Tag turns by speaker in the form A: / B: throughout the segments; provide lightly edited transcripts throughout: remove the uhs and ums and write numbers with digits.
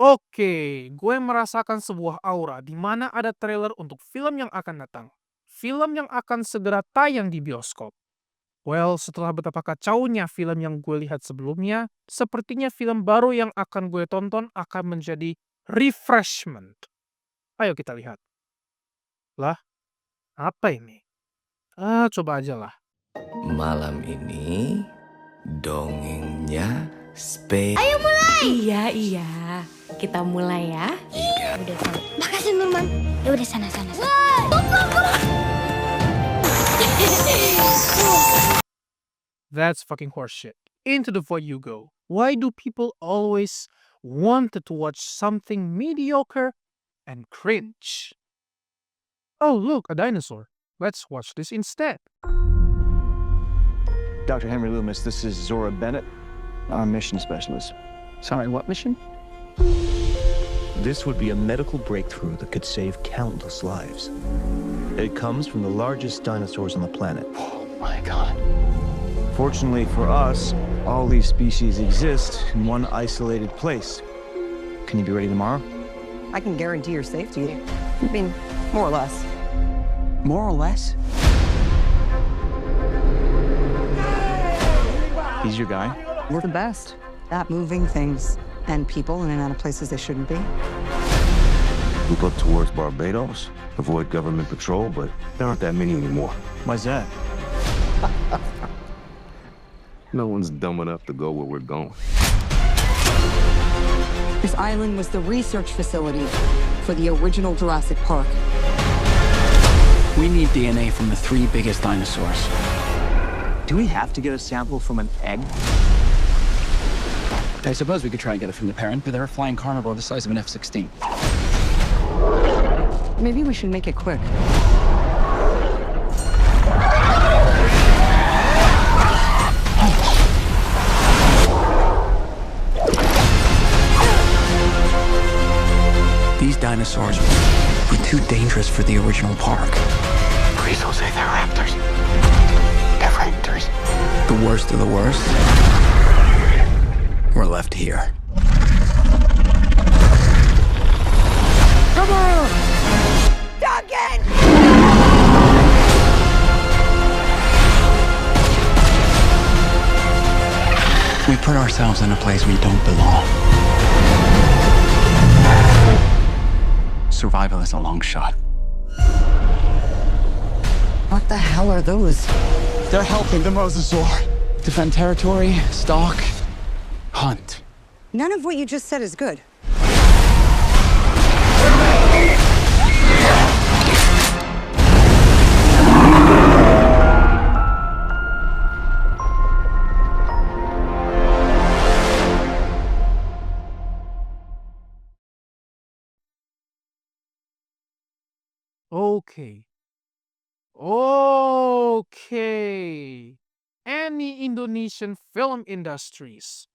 A: Oke, gue merasakan sebuah aura di mana ada trailer untuk film yang akan datang. Film yang akan segera tayang di bioskop. Well, setelah betapa kacaunya film yang gue lihat sebelumnya, sepertinya film baru yang akan gue tonton akan menjadi refreshment. Ayo kita lihat. Lah, apa ini? Coba aja lah.
B: Malam ini dongengnya Space.
C: Iya, iya. Kita mulai ya.
D: Udah tahu. Makasih Nurman. Ya udah sana.
A: That's fucking horseshit. Into the void you go. Why do people always want to watch something mediocre and cringe? Oh, look, a dinosaur. Let's watch this instead.
E: Dr. Henry Loomis, this is Zora Bennett, our mission specialist.
F: Sorry, what mission?
G: This would be a medical breakthrough that could save countless lives. It comes from the largest dinosaurs on the planet.
E: Oh my God. Fortunately for us, all these species exist in one isolated place. Can you be ready tomorrow?
H: I can guarantee your safety. I mean, more or less.
F: More or less?
E: He's your guy?
H: We're the best at moving things and people in and out of places they shouldn't be.
I: We look towards Barbados, avoid government patrol, but there aren't that many anymore.
E: Why's that?
I: No one's dumb enough to go where we're going.
H: This island was the research facility for the original Jurassic Park.
F: We need DNA from the 3 biggest dinosaurs.
E: Do we have to get a sample from an egg?
F: I suppose we could try and get it from the parent, but they're a flying carnivore the size of an F-16.
H: Maybe we should make it quick.
F: These dinosaurs were too dangerous for the original park.
I: Please don't say they're raptors. They're raptors.
F: The worst of the worst were left here. We put ourselves in a place we don't belong. Survival is a long shot.
H: What the hell are those?
F: They're helping the mosasaur defend territory, stalk, hunt.
H: None of what you just said is good.
A: Okay. Okay. Any Indonesian film industries,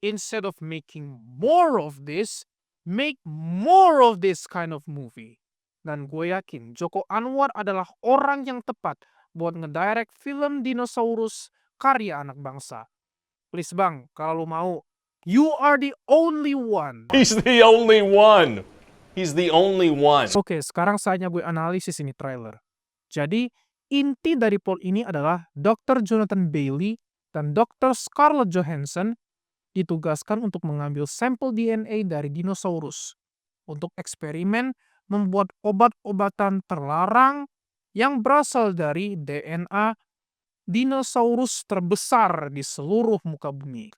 A: instead of making more of this, make more of this kind of movie. Dan gue yakin Joko Anwar adalah orang yang tepat buat ngedirect film dinosaurus karya anak bangsa. Please bang, kalau lu mau, you are the only one.
J: He's the only one. He's the only one.
A: Oke, sekarang saatnya gue analisis ini trailer. Jadi, inti dari plot ini adalah Dr. Jonathan Bailey dan Dr. Scarlett Johansson ditugaskan untuk mengambil sampel DNA dari dinosaurus untuk eksperimen membuat obat-obatan terlarang yang berasal dari DNA dinosaurus terbesar di seluruh muka bumi.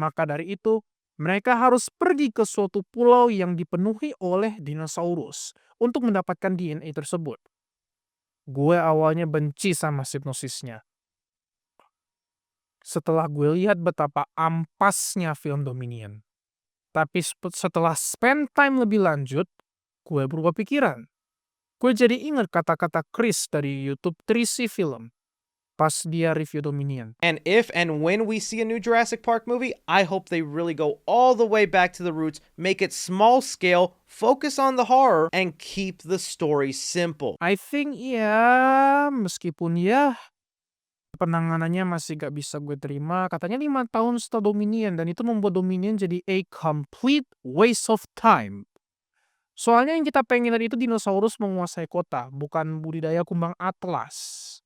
A: Maka dari itu, mereka harus pergi ke suatu pulau yang dipenuhi oleh dinosaurus untuk mendapatkan DNA tersebut. Gue awalnya benci sama hipnosisnya. Setelah gue lihat betapa ampasnya film Dominion. Tapi setelah spend time lebih lanjut, gue berubah pikiran. Gue jadi ingat kata-kata Chris dari YouTube 3C Film pas dia review Dominion.
K: And if and when we see a new Jurassic Park movie, I hope they really go all the way back to the roots, make it small scale, focus on the horror, and keep the story simple.
A: I think ya, meskipun ya, penanganannya masih gak bisa gue terima. Katanya 5 tahun setelah Dominion, dan itu membuat Dominion jadi a complete waste of time. Soalnya yang kita pengen tadi itu dinosaurus menguasai kota, bukan budidaya kumbang atlas.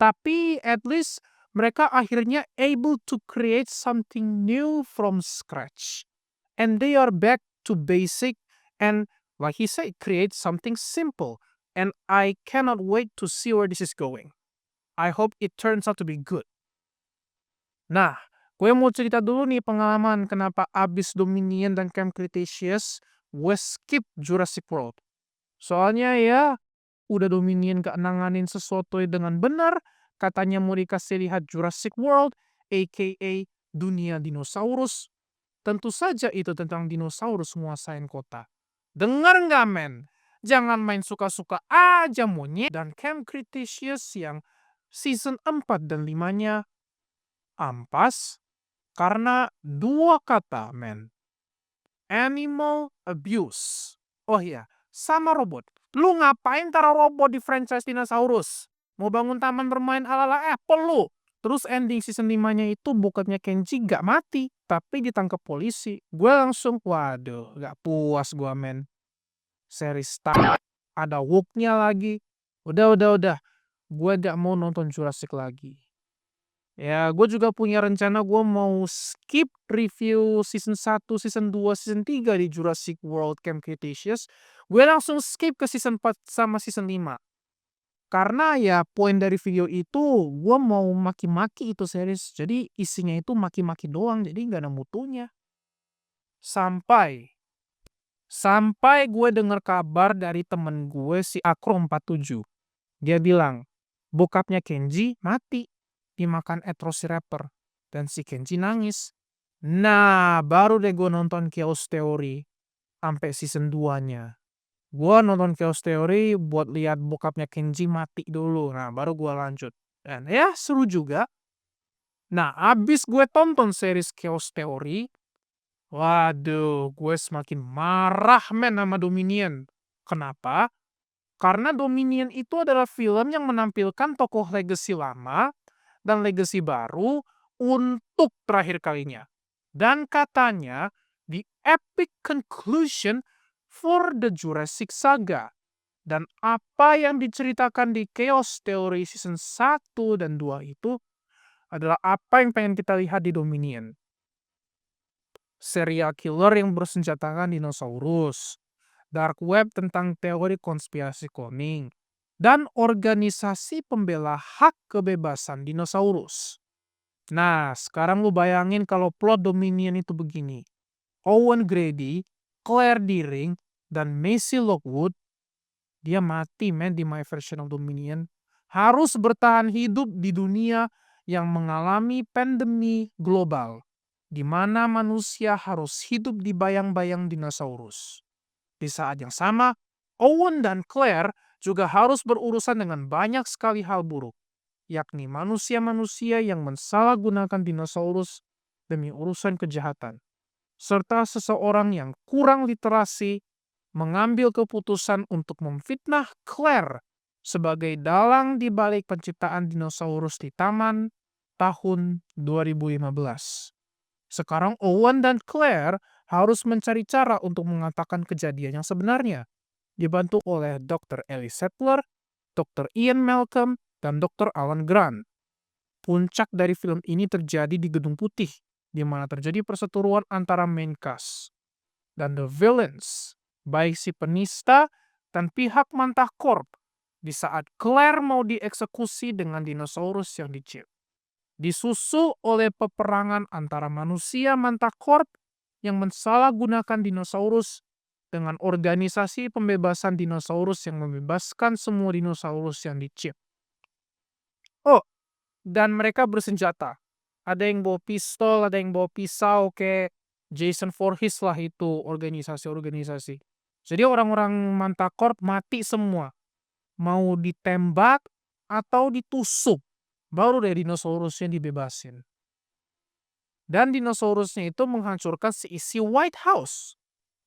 A: Tapi at least mereka akhirnya able to create something new from scratch. And they are back to basic and like he said, create something simple. And I cannot wait to see where this is going. I hope it turns out to be good. Nah, gue mau cerita dulu nih pengalaman kenapa abis Dominion dan Camp Cretaceous, gue skip Jurassic World. Soalnya ya, udah Dominion gak nanganin sesuatu dengan benar, katanya mau dikasih lihat Jurassic World, aka dunia dinosaurus. Tentu saja itu tentang dinosaurus menguasain kota. Dengar nggak, men? Jangan main suka-suka aja monyet. Dan Camp Cretaceous yang season 4 dan 5-nya ampas karena 2 kata, men. Animal abuse. Oh iya, sama robot. Lu ngapain taruh robot di franchise dinosaurus? Mau bangun taman bermain ala-ala Apple lu. Terus ending season 5-nya itu bokapnya Kenji gak mati, tapi ditangkap polisi. Gue langsung, waduh, gak puas gue, men. Series start, ada woke-nya lagi. Udah. Gue gak mau nonton Jurassic lagi. Ya, gue juga punya rencana gue mau skip review season 1, season 2, season 3 di Jurassic World Camp Cretaceous. Gue langsung skip ke season 4 sama season 5. Karena ya poin dari video itu gue mau maki-maki itu series. Jadi isinya itu maki-maki doang, jadi gak ada mutunya. Sampai gue denger kabar dari temen gue si Akro47. Dia bilang, bokapnya Kenji mati dimakan Velociraptor. Dan si Kenji nangis. Nah, baru deh gue nonton Chaos Theory sampai season 2-nya. Gue nonton Chaos Theory buat lihat bokapnya Kenji mati dulu. Nah, baru gue lanjut. Dan ya, seru juga. Nah, abis gue tonton series Chaos Theory, waduh, gue semakin marah, men, sama Dominion. Kenapa? Karena Dominion itu adalah film yang menampilkan tokoh legacy lama dan legacy baru untuk terakhir kalinya. Dan katanya, the epic conclusion for the Jurassic Saga. Dan apa yang diceritakan di Chaos Theory season 1 dan 2 itu adalah apa yang pengen kita lihat di Dominion. Serial killer yang bersenjatakan dinosaurus, dark web tentang teori konspirasi cloning, dan organisasi pembela hak kebebasan dinosaurus. Nah, sekarang lu bayangin kalau plot Dominion itu begini. Owen Grady, Claire Dearing, dan Maisie Lockwood, dia mati, men, di My Version of Dominion. Harus bertahan hidup di dunia yang mengalami pandemi global, di mana manusia harus hidup di bayang-bayang dinosaurus. Di saat yang sama, Owen dan Claire juga harus berurusan dengan banyak sekali hal buruk, yakni manusia-manusia yang mensalahgunakan dinosaurus demi urusan kejahatan, serta seseorang yang kurang literasi mengambil keputusan untuk memfitnah Claire sebagai dalang di balik penciptaan dinosaurus di taman tahun 2015. Sekarang Owen dan Claire harus mencari cara untuk mengatakan kejadian yang sebenarnya, dibantu oleh Dr. Ellie Sattler, Dr. Ian Malcolm, dan Dr. Alan Grant. Puncak dari film ini terjadi di Gedung Putih, di mana terjadi perseteruan antara main cast dan the villains, baik si penista dan pihak Mantah Corp, di saat Claire mau dieksekusi dengan dinosaurus yang dicip. Disusul oleh peperangan antara manusia Mantah Corp yang mensalahgunakan dinosaurus dengan organisasi pembebasan dinosaurus yang membebaskan semua dinosaurus yang dicip. Oh, dan mereka bersenjata. Ada yang bawa pistol, ada yang bawa pisau, kayak Jason Voorhees lah itu organisasi-organisasi. Jadi orang-orang Mantah Corp mati semua. Mau ditembak atau ditusuk, baru deh dinosaurusnya dibebasin. Dan dinosaurusnya itu menghancurkan seisi White House,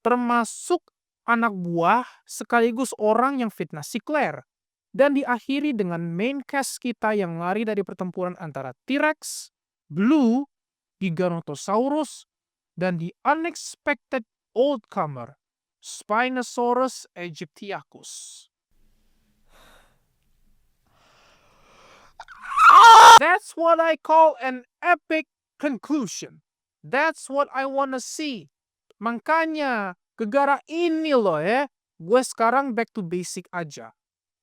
A: termasuk anak buah sekaligus orang yang fitnah si Claire. Dan diakhiri dengan main cast kita yang lari dari pertempuran antara T-Rex, Blue, Giganotosaurus, dan the unexpected oldcomer, Spinosaurus aegyptiacus. That's what I call an epic conclusion. That's what I wanna see. Makanya, gegara ini loh gue sekarang back to basic aja.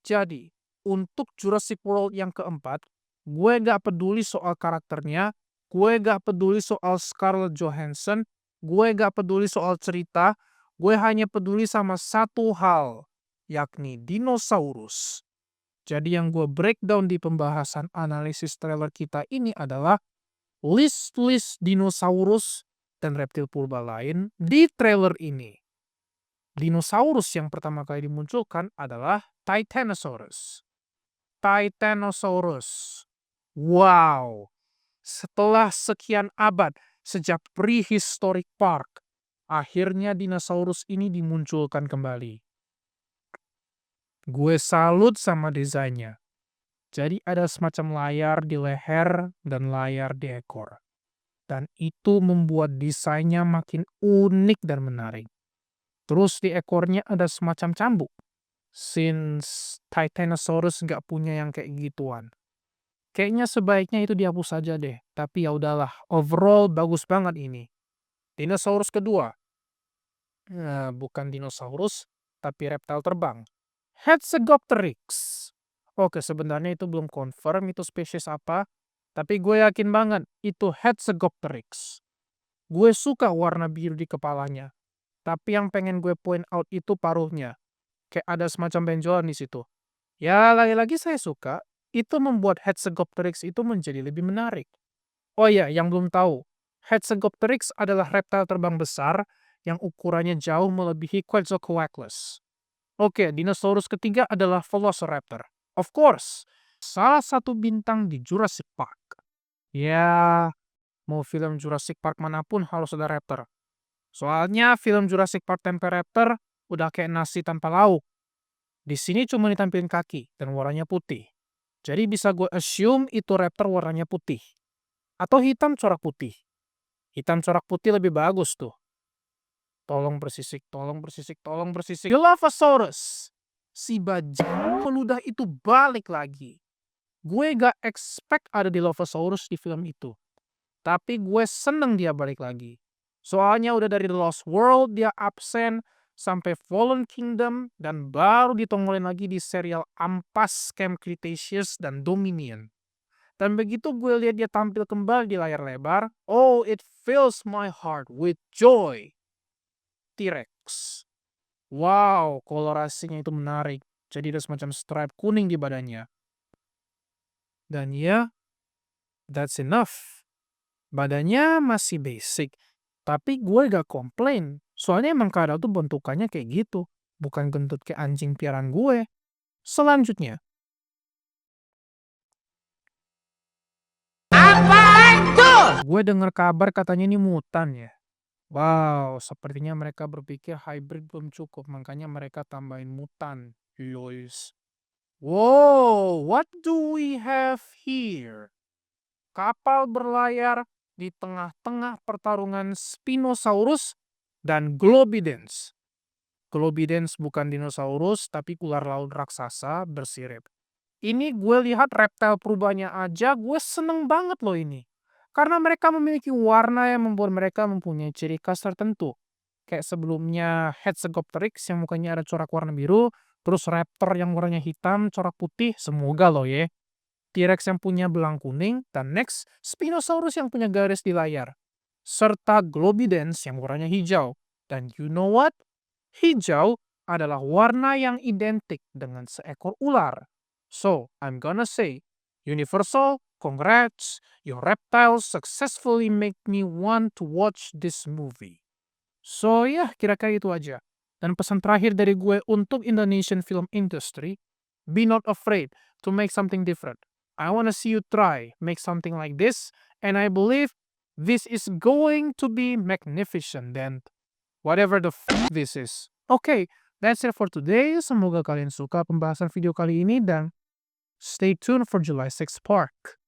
A: Jadi, untuk Jurassic World yang keempat, gue gak peduli soal karakternya, gue gak peduli soal Scarlett Johansson, gue gak peduli soal cerita, gue hanya peduli sama satu hal, yakni dinosaurus. Jadi yang gue breakdown di pembahasan analisis trailer kita ini adalah list-list dinosaurus dan reptil purba lain di trailer ini. Dinosaurus yang pertama kali dimunculkan adalah Titanosaurus. Titanosaurus. Wow. Setelah sekian abad sejak prehistoric park, akhirnya dinosaurus ini dimunculkan kembali. Gue salut sama desainnya. Jadi ada semacam layar di leher dan layar di ekor. Dan itu membuat desainnya makin unik dan menarik. Terus di ekornya ada semacam cambuk. Since Titanosaurus nggak punya yang kayak gituan. Kayaknya sebaiknya itu dihapus saja deh. Tapi ya udahlah, overall bagus banget ini. Dinosaurus kedua. Bukan dinosaurus, tapi reptil terbang. Hexagopteryx. Oke, sebenarnya itu belum confirm itu spesies apa. Tapi gue yakin banget itu Hexagopteryx. Gue suka warna biru di kepalanya. Tapi yang pengen gue point out itu paruhnya. Kayak ada semacam benjolan di situ. Ya, lagi-lagi saya suka. Itu membuat Hexagopteryx itu menjadi lebih menarik. Oh iya, yang belum tahu. Hexagopteryx adalah reptil terbang besar yang ukurannya jauh melebihi Quetzalcoatlus. Oke, dinosaurus ketiga adalah Velociraptor. Of course, salah satu bintang di Jurassic Park. Ya, mau film Jurassic Park manapun harus ada raptor. Soalnya film Jurassic Park tanpa raptor udah kayak nasi tanpa lauk. Di sini cuma ditampilin kaki dan warnanya putih. Jadi bisa gue assume itu raptor warnanya putih. Atau hitam corak putih. Hitam corak putih lebih bagus tuh. Tolong bersisik, tolong bersisik, tolong bersisik. Dilophosaurus. Si bajingan peludah itu balik lagi. Gue gak expect ada Dilophosaurus di film itu. Tapi gue seneng dia balik lagi. Soalnya udah dari The Lost World dia absen sampai Fallen Kingdom dan baru ditongolin lagi di serial ampas Camp Cretaceous dan Dominion. Dan begitu gue lihat dia tampil kembali di layar lebar, oh it fills my heart with joy. T-Rex. Wow, kolorasinya itu menarik. Jadi ada semacam stripe kuning di badannya. Dan ya, that's enough. Badannya masih basic. Tapi gue gak komplain. Soalnya emang kadal tuh bentukannya kayak gitu. Bukan gendut kayak anjing piaraan gue. Selanjutnya. Apaan tuh? Gue denger kabar katanya ini mutan ya. Wow, sepertinya mereka berpikir hybrid belum cukup. Makanya mereka tambahin mutan. Yois. Wow, what do we have here? Kapal berlayar di tengah-tengah pertarungan Spinosaurus dan Globidens. Globidens bukan dinosaurus, tapi ular laut raksasa bersirip. Ini gue lihat reptil perubahannya aja, gue seneng banget loh ini. Karena mereka memiliki warna yang membuat mereka mempunyai ciri khas tertentu. Kayak sebelumnya Hexagopteryx yang mukanya ada corak warna biru, terus raptor yang warnanya hitam, corak putih, semoga loh ya. T-Rex yang punya belang kuning, dan next, Spinosaurus yang punya garis di layar. Serta Globidens yang warnanya hijau. Dan you know what? Hijau adalah warna yang identik dengan seekor ular. So, I'm gonna say, Universal, congrats, your reptiles successfully make me want to watch this movie. So, ya, kira-kira itu aja. Dan pesan terakhir dari gue untuk Indonesian film industry, be not afraid to make something different. I want to see you try, make something like this, and I believe this is going to be magnificent and whatever the this is. Okay, That's it for today. Semoga kalian suka pembahasan video kali ini dan stay tuned for July 6 Park.